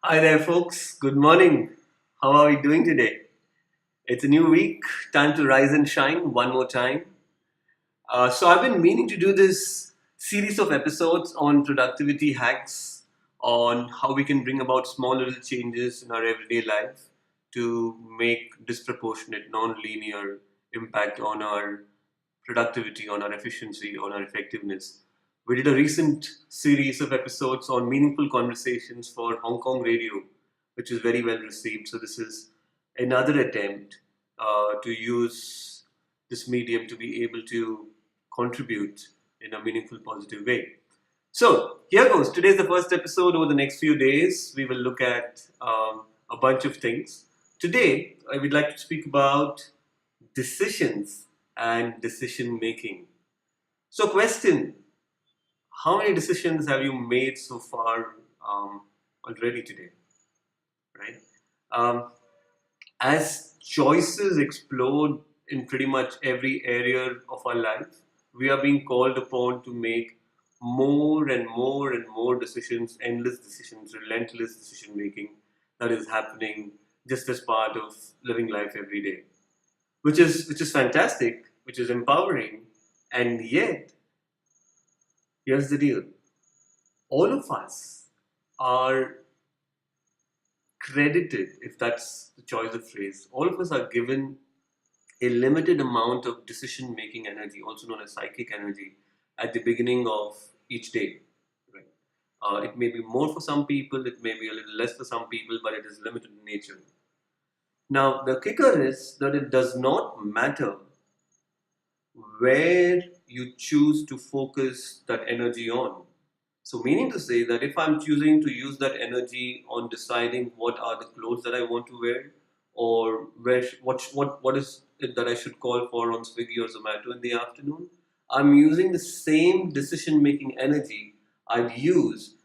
Hi there, folks. Good morning. How are we doing today? It's a new week. Time to rise and shine one more time. So, I've been meaning to do this series of episodes on productivity hacks, on how we can bring about small little changes in our everyday life to make disproportionate, non linear impact on our productivity, on our efficiency, on our effectiveness. We did a recent series of episodes on meaningful conversations for Hong Kong radio, which is very well received. So, this is another attempt to use this medium to be able to contribute in a meaningful, positive way. So, here goes. Today is the first episode. Over the next few days, we will look at a bunch of things. Today, I would like to speak about decisions and decision making. So, question: how many decisions have you made so far already today? Right? Um, as choices explode in pretty much every area of our life, we are being called upon to make more and more and more decisions, endless decisions, relentless decision making that is happening just as part of living life every day, which is fantastic, which is empowering, and yet here's the deal: all of us are credited, if that's the choice of phrase, all of us are given a limited amount of decision making energy, also known as psychic energy, at the beginning of each day. Right? It may be more for some people, it may be a little less for some people, but it is limited in nature. Now, the kicker is that it does not matter where you choose to focus that energy on. So, meaning to say that if I'm choosing to use that energy on deciding what are the clothes that I want to wear, or what is it that I should call for on Swiggy or Zomato in the afternoon, I'm using the same decision making energy I'd use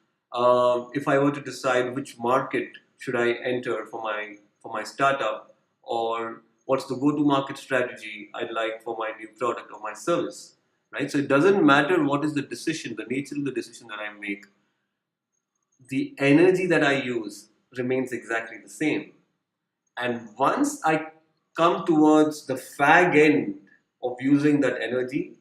if I were to decide which market should I enter for my startup, or what's the go to market strategy I'd like for my new product or my service. Right? So it doesn't matter what is the decision, the nature of the decision that I make, the energy that I use remains exactly the same. And once I come towards the fag end of using that energy,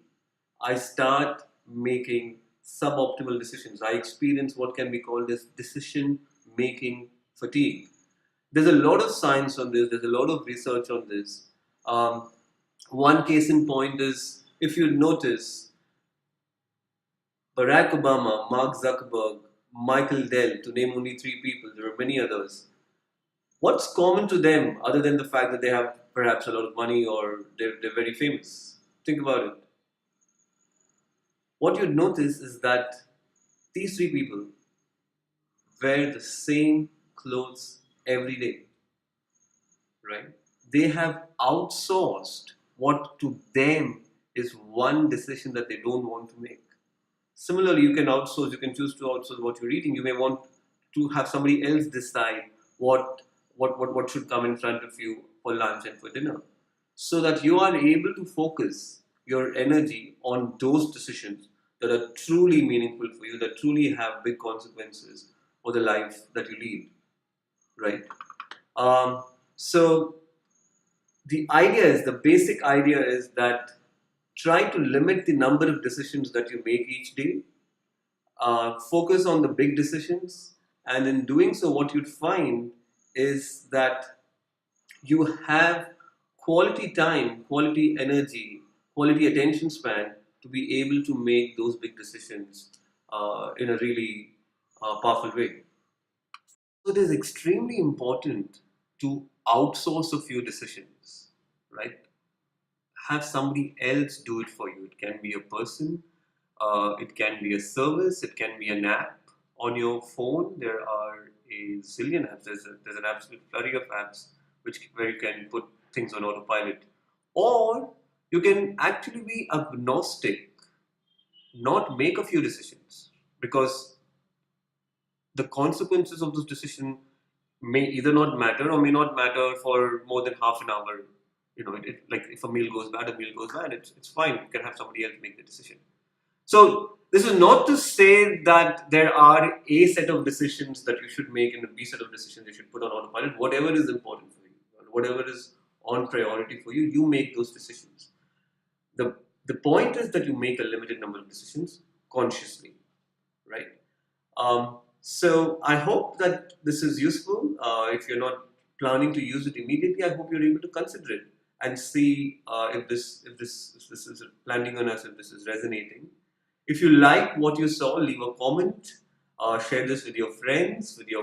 I start making suboptimal decisions. I experience what can be called as decision making fatigue. There's a lot of science on this, there's a lot of research on this. One case in point is, if you notice, Barack Obama, Mark Zuckerberg, Michael Dell, to name only three people, there are many others. What's common to them other than the fact that they have perhaps a lot of money or they're very famous? Think about it. What you'd notice is that these three people wear the same clothes every day, right? They have outsourced what to them is one decision that they don't want to make. Similarly, you can outsource, you can choose to outsource what you're eating. You may want to have somebody else decide what should come in front of you for lunch and for dinner. So that you are able to focus your energy on those decisions that are truly meaningful for you, that truly have big consequences for the life that you lead. Right? So the basic idea is that try to limit the number of decisions that you make each day. Focus on the big decisions, and in doing so, what you'd find is that you have quality time, quality energy, quality attention span to be able to make those big decisions in a really powerful way. So it is extremely important to outsource a few decisions, right? Have somebody else do it for you. It can be a person, it can be a service, it can be an app on your phone. There are a zillion apps. There's an absolute flurry of apps where you can put things on autopilot, or you can actually be agnostic, not make a few decisions, because the consequences of those decisions may either not matter or may not matter for more than half an hour. Like if a meal goes bad, a meal goes bad. It's fine. You can have somebody else make the decision. So this is not to say that there are a set of decisions that you should make and a B set of decisions you should put on autopilot. Whatever is important for you, whatever is on priority for you, you make those decisions. The point is that you make a limited number of decisions consciously, right? So I hope that this is useful. If you're not planning to use it immediately, I hope you're able to consider it and see if this is landing on us, if this is resonating. If you like what you saw, leave a comment, share this with your friends, with your